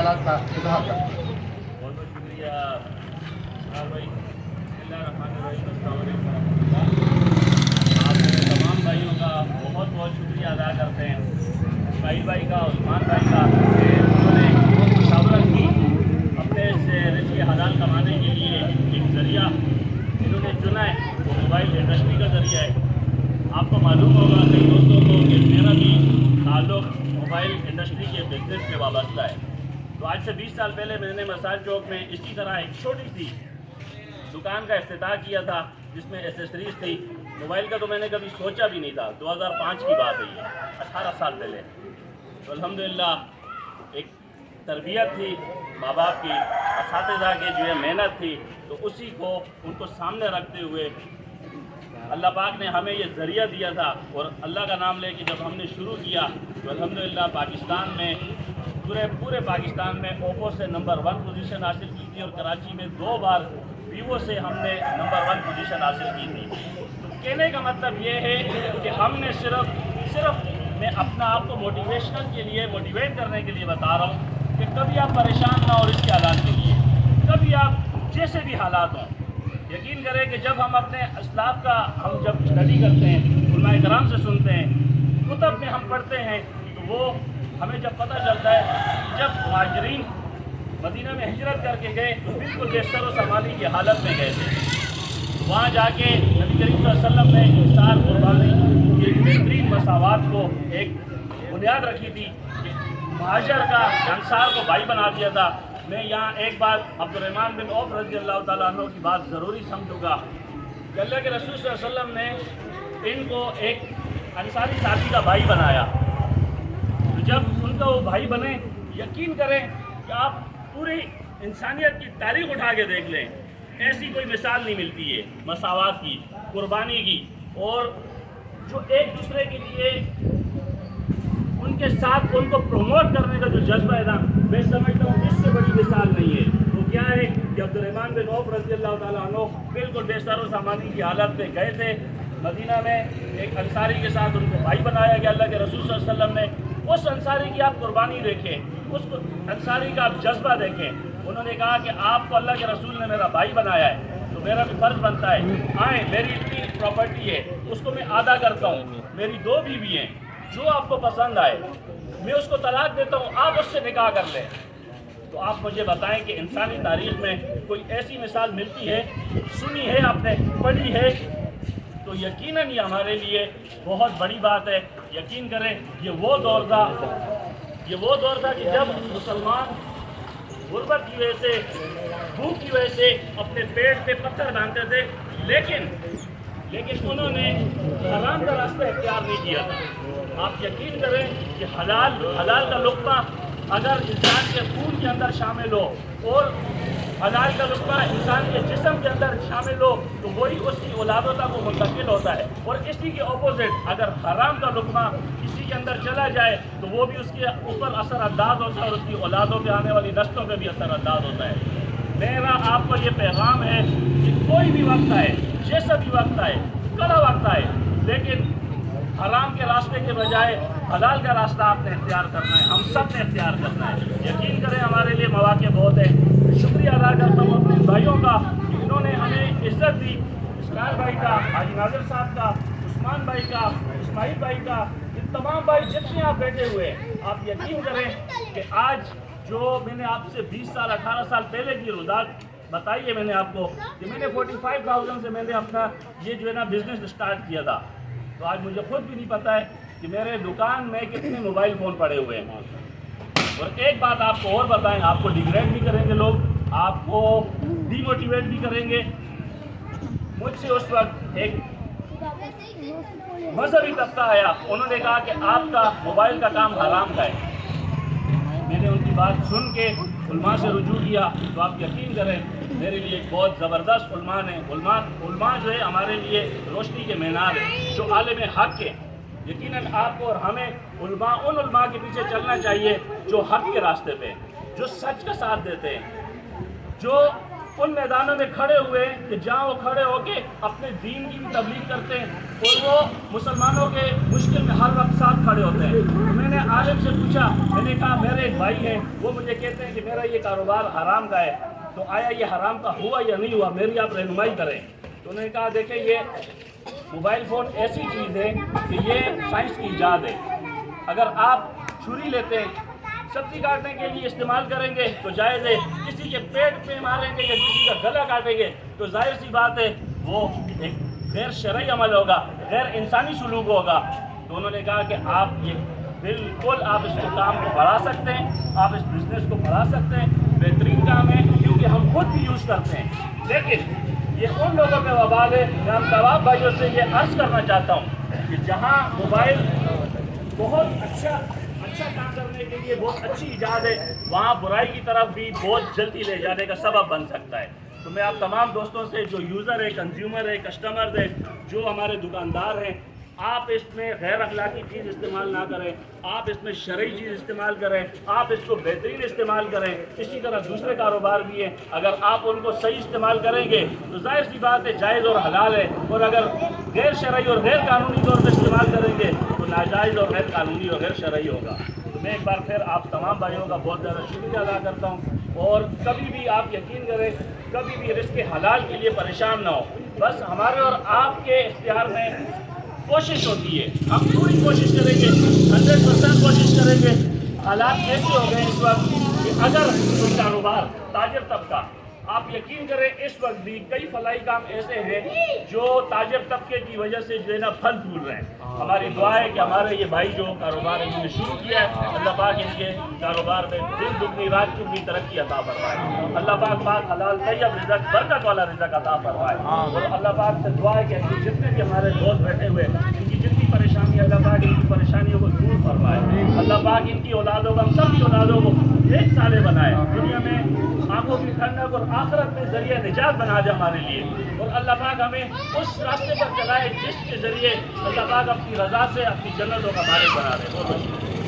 ख्यालात का इजहार करते हैं। बहुत बहुत शुक्रिया भाई। आप तमाम भाइयों का बहुत बहुत शुक्रिया अदा करते हैं, इस्माइल भाई का, उस्मान भाई का, कि उन्होंने मुशावरत की, अपने से रिज़्क़ हलाल कमाने के लिए एक ज़रिया इन्होंने चुना है, वो मोबाइल इंडस्ट्री का ज़रिया है। आपको मालूम होगा कई दोस्तों को कि मेरा भी ताल्लुक़ मोबाइल इंडस्ट्री के बिज़नेस से वाबस्ता है। तो आज से 20 साल पहले मैंने मसाज चौक में इसी तरह एक छोटी सी दुकान का इफ्तिताह किया था, जिसमें एसेसरीज़ थी। मोबाइल का तो मैंने कभी सोचा भी नहीं था। 2005 की बात है, ये 18 साल पहले। तो अल्हम्दुलिल्लाह एक तरबियत थी माँ बाप की, असातिज़ा की जो है मेहनत थी, तो उसी को उनको सामने रखते हुए अल्लाह पाक ने हमें ये ज़रिया दिया था। और अल्लाह का नाम लेके जब हमने शुरू किया तो अल्हम्दुलिल्लाह पाकिस्तान में पूरे पाकिस्तान में ओप्पो से नंबर 1 पोजीशन हासिल की थी, और कराची में 2 बार वीवो से हमने नंबर 1 पोजीशन हासिल की थी। तो कहने का मतलब ये है कि हमने सिर्फ मैं अपना आप को मोटिवेशनल के लिए, मोटिवेट करने के लिए बता रहा हूँ कि कभी आप परेशान ना हो इसके हालात के लिए। कभी आप जैसे भी हालात हों, यकीन करें कि जब हम अपने असलाफ का हम जब स्टडी करते हैं, उलमाए कराम से सुनते हैं, कुतब में हम पढ़ते हैं, तो वो हमें जब पता चलता है कि जब मुहाजिरीन मदीना में हिजरत करके गए तो बिल्कुल बेसर व संभाली की हालत में गए थे। तो वहाँ जाके नबी करीम सल्लल्लाहु अलैहि वसल्लम ने इंसान कुर्बानी की एक बेहतरीन मसावात को एक बुनियाद रखी थी कि मुहाजिर का अंसार को भाई बना दिया था। मैं यहाँ एक बात अब्दुर्रहमान बिन औफ रज़ी अल्लाह तआला अन्हु की बात ज़रूरी समझूँगा कि अल्लाह के रसूल सल्लल्लाहु अलैहि वसल्लम ने इनको एक अंसारी साथी का भाई बनाया। तो जब उनका वो भाई बने, यकीन करें कि आप पूरी इंसानियत की तारीख उठा के देख लें, ऐसी कोई मिसाल नहीं मिलती है मसावात की, कुर्बानी की, और जो एक दूसरे के लिए उनके साथ उनको प्रमोट करने का जो जज्बा है ना, मैं समझता हूँ इससे बड़ी मिसाल नहीं है। वो क्या है कि अब्दुर्रहमान बिन औफ रज़ी अल्लाह तआला अन्हु बिल्कुल बेसर व सामानी की हालत में गए थे मदीना में, एक अंसारी के साथ उनको भाई बनाया गया अल्लाह के रसूल सल्लल्लाहु अलैहि वसल्लम ने। उस अंसारी की आप कुर्बानी देखें, उस अंसारी का आप जज्बा देखें। उन्होंने कहा कि आपको अल्लाह के रसूल ने मेरा भाई बनाया है, तो मेरा भी फ़र्ज़ बनता है, आए मेरी इतनी प्रॉपर्टी है उसको मैं आधा करता हूँ, मेरी 2 बीवी हैं, जो आपको पसंद आए मैं उसको तलाक देता हूँ, आप उससे निकाह कर लें। तो आप मुझे बताएं कि इंसानी तारीख़ में कोई ऐसी मिसाल मिलती है, सुनी है आपने, पढ़ी है? तो यकीनन ये हमारे लिए बहुत बड़ी बात है। यकीन करें ये वो दौर था कि जब मुसलमान गुर्बत की वजह से, भूख की वजह से अपने पेट पे पत्थर बांधते थे, लेकिन उन्होंने हराम का रास्ता इख्तियार नहीं किया था। आप यकीन करें कि हलाल का लुक़्मा अगर इंसान के खून के अंदर शामिल हो और हलाल का लुक़्मा इंसान के जिस्म के अंदर शामिल हो तो वही उसकी औलादों तक वो मुंतकिल होता है। और इसी के ऑपोजिट अगर हराम का लुक़्मा किसी के अंदर चला जाए तो वो भी उसके ऊपर असरअंदाज होता है और उसकी औलादों पे आने वाली नस्लों पे भी असरअंदाज होता है। मेरा आपको ये पैगाम है कि कोई भी वक्त आए, जैसा भी वक्त आए, कड़ा वक्त आए, लेकिन हराम के रास्ते के बजाय हलाल का रास्ता आपने इख्तियार करना है, हम सब ने इख्तियार करना है। यकीन करें हमारे लिए मौके बहुत है। शुक्रिया अदा करता हूँ अपने भाइयों का कि इन्होंने हमें इज़्ज़त दी, इस्माइल भाई का, हाजी नाज़िर साहब का, उस्मान भाई का, इस्माइल भाई का, इन तमाम भाई जितने आप बैठे हुए हैं, आप यकीन करें कि आज जो मैंने आपसे 20 साल 18 साल पहले की रुदात बताई है मैंने आपको कि मैंने 45,000 से मैंने अपना ये जो है ना बिज़नेस स्टार्ट किया था। तो आज मुझे खुद भी नहीं पता है कि मेरे दुकान में कितने मोबाइल फ़ोन पड़े हुए हैं। और एक बात आपको और बताएं, आपको डिग्रेड भी करेंगे लोग, आपको डीमोटिवेट भी करेंगे। मुझसे उस वक्त एक मजहबी तबका आया, उन्होंने कहा कि आपका मोबाइल का काम हराम का है। मैंने उनकी बात सुन के उलमा से रुजू किया तो आप यकीन करें मेरे लिए बहुत ज़बरदस्त उलमा ने, उलमा जो है हमारे लिए रोशनी के मीनार है, जो आलिम हक़ है। यकीनन आपको और हमें उन उलमा के पीछे चलना चाहिए जो हक़ के रास्ते पे, जो सच का साथ देते हैं, जो उन मैदानों में खड़े हुए हैं कि जहाँ वो खड़े होके अपने दीन की भी तबलीग करते हैं اور وہ مسلمانوں کے مشکل میں ہر وقت ساتھ کھڑے ہوتے ہیں. میں نے عالم سے پوچھا, میں نے کہا میرے ایک بھائی ہیں, وہ مجھے کہتے ہیں کہ میرا یہ کاروبار حرام کا ہے, تو آیا یہ حرام کا ہوا یا نہیں ہوا, میری آپ رہنمائی کریں. تو انہوں نے کہا دیکھیں یہ موبائل فون ایسی چیز ہے کہ یہ سائنس کی ایجاد ہے. اگر آپ چھری لیتے ہیں سبزی کاٹنے کے لیے استعمال کریں گے تو جائز ہے, کسی کے پیٹ پہ ماریں گے یا کسی کا گلا کاٹیں گے تو ظاہر سی بات ہے وہ ایک غیر شرعی عمل ہوگا, غیر انسانی سلوک ہوگا. تو انہوں نے کہا کہ آپ یہ بالکل آپ اس کو کام کو بڑھا سکتے ہیں, آپ اس بزنس کو بڑھا سکتے ہیں, بہترین کام ہے کیونکہ ہم خود بھی یوز کرتے ہیں. لیکن یہ ان لوگوں پہ وبال ہے. میں ہم تمام بھائیوں سے یہ عرض کرنا چاہتا ہوں کہ جہاں موبائل بہت اچھا کام کرنے کے لیے بہت اچھی ایجاد ہے, وہاں برائی کی طرف بھی بہت جلدی لے جانے کا سبب بن سکتا ہے. تو میں آپ تمام دوستوں سے, جو یوزر ہے, کنزیومر ہے, کسٹمر ہے, جو ہمارے دکاندار ہیں, آپ اس میں غیر اخلاقی چیز استعمال نہ کریں, آپ اس میں شرعی چیز استعمال کریں, آپ اس کو بہترین استعمال کریں. اسی طرح دوسرے کاروبار بھی ہیں, اگر آپ ان کو صحیح استعمال کریں گے تو ظاہر سی بات ہے جائز اور حلال ہے, اور اگر غیر شرعی اور غیر قانونی طور پر استعمال کریں گے تو ناجائز اور غیر قانونی اور غیر شرعی ہوگا. تو میں ایک بار پھر آپ تمام بھائیوں کا بہت زیادہ شکریہ ادا کرتا ہوں, اور کبھی بھی آپ یقین کریں, کبھی بھی رزق حلال کے لیے پریشان نہ ہو. بس ہمارے اور آپ کے اختیار میں کوشش ہوتی ہے, ہم پوری کوشش کریں گے, 100% کوشش کریں گے. حالات ایسے ہو گئے اس وقت کہ اگر کوئی کاروبار, تاجر طبقہ, آپ یقین کریں اس وقت بھی کئی فلاحی کام ایسے ہیں جو تاجر طبقے کی وجہ سے جو ہے نا پھل پھول رہے ہیں. ہماری دعا ہے کہ ہمارے یہ بھائی جو کاروبار انہوں نے شروع کیا ہے, اللہ پاک ان کے کاروبار میں دن دگنی رات چگنی ترقی عطا فرمائے. اللہ پاک حلال طیب رزق, برکت والا رزق عطا فرمائے. اور اللہ پاک سے دعا ہے کہ جتنے بھی ہمارے دوست بیٹھے ہوئے ان کی جتنی پریشانی, اللہ پاک ان کی پریشانیوں کو دور فرمائے. اللہ پاک ان کی اولادوں کو, ہم سب کی اولادوں کو ایک سالے بنائے, دنیا میں آنکھوں کی ٹھنڈک اور آخرت میں ذریعہ نجات بنا دے ہمارے لیے. اور اللہ پاک ہمیں اس راستے پر چلائے جس کے ذریعے اللہ پاک اپنی رضا سے اپنی جنتوں کا مالک بنا دے. بہت